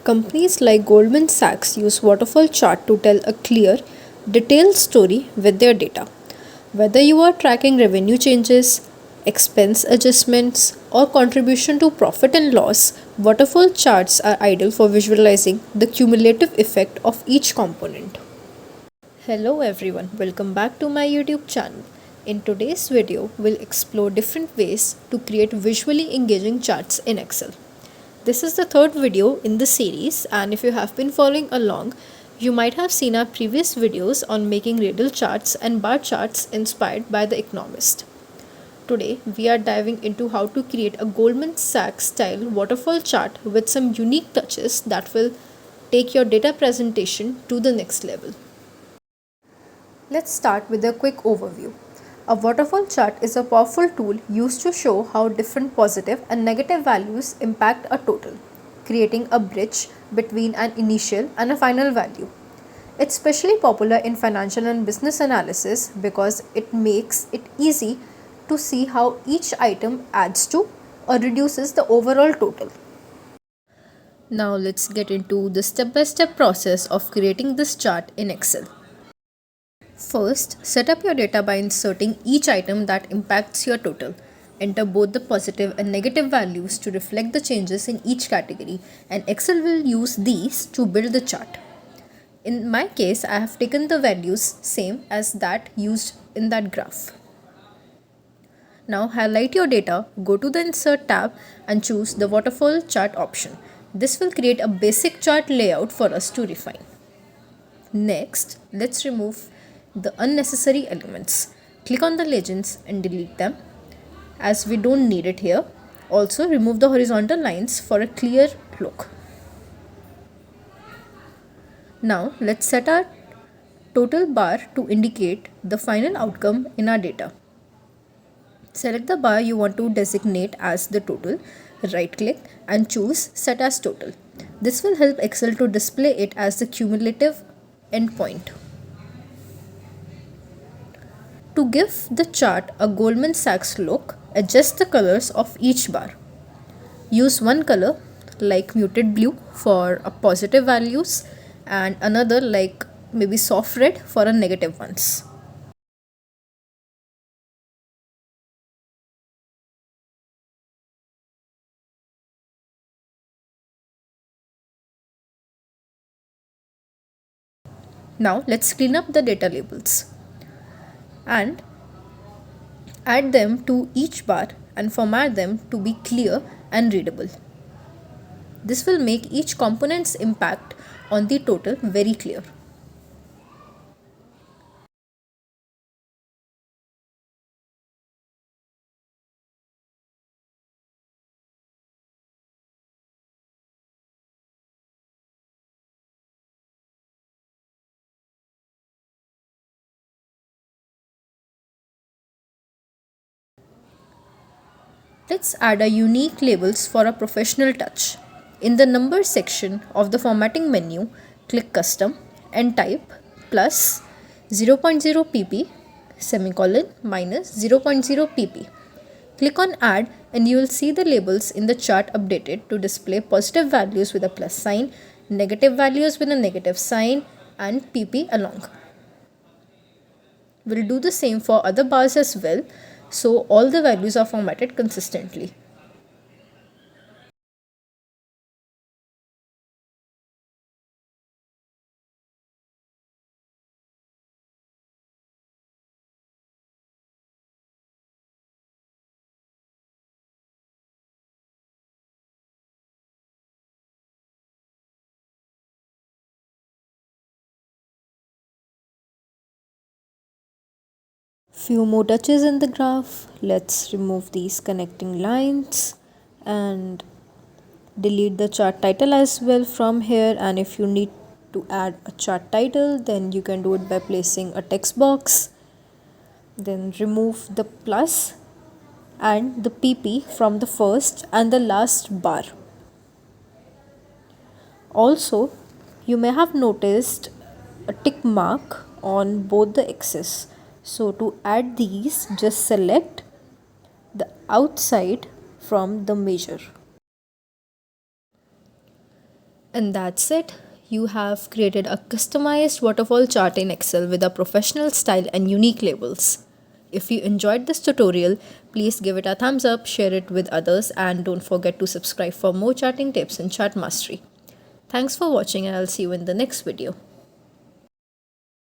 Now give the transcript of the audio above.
Companies like Goldman Sachs use waterfall chart to tell a clear, detailed story with their data. Whether you are tracking revenue changes, expense adjustments, or contribution to profit and loss, waterfall charts are ideal for visualizing the cumulative effect of each component. Hello everyone, welcome back to my YouTube channel. In today's video, we'll explore different ways to create visually engaging charts in Excel. This is the third video in the series, and if you have been following along, you might have seen our previous videos on making radial charts and bar charts inspired by The Economist. Today, we are diving into how to create a Goldman Sachs-style waterfall chart with some unique touches that will take your data presentation to the next level. Let's start with a quick overview. A waterfall chart is a powerful tool used to show how different positive and negative values impact a total, creating a bridge between an initial and a final value. It's especially popular in financial and business analysis because it makes it easy to see how each item adds to or reduces the overall total. Now let's get into the step-by-step process of creating this chart in Excel. First, set up your data by inserting each item that impacts your total. Enter both the positive and negative values to reflect the changes in each category, and Excel will use these to build the chart. In my case, I have taken the values same as that used in that graph. Now highlight your data, go to the Insert tab and choose the Waterfall Chart option. This will create a basic chart layout for us to refine. Next, let's remove the unnecessary elements. Click on the legends and delete them as we don't need it here. Also, remove the horizontal lines for a clear look. Now, let's set our total bar to indicate the final outcome in our data. Select the bar you want to designate as the total, right click and choose Set as Total. This will help Excel to display it as the cumulative endpoint. To give the chart a Goldman Sachs look, adjust the colors of each bar. Use one color like muted blue for a positive values and another like maybe soft red for a negative ones. Now let's clean up the data labels and add them to each bar and format them to be clear and readable. This will make each component's impact on the total very clear. Let's add a unique labels for a professional touch. In the number section of the formatting menu, click custom and type plus 0.0 pp semicolon minus 0.0 pp. Click on add and you will see the labels in the chart updated to display positive values with a plus sign, negative values with a negative sign and pp along. We'll do the same for other bars as well, so all the values are formatted consistently. Few more touches in the graph. Let's remove these connecting lines and delete the chart title as well from here, and if you need to add a chart title then you can do it by placing a text box. Then remove the plus and the pp from the first and the last bar. Also, you may have noticed a tick mark on both the axes. So to add these, just select the outside from the measure. And that's it. You have created a customized waterfall chart in Excel with a professional style and unique labels. If you enjoyed this tutorial, please give it a thumbs up, share it with others, and don't forget to subscribe for more charting tips and chart mastery. Thanks for watching, and I'll see you in the next video.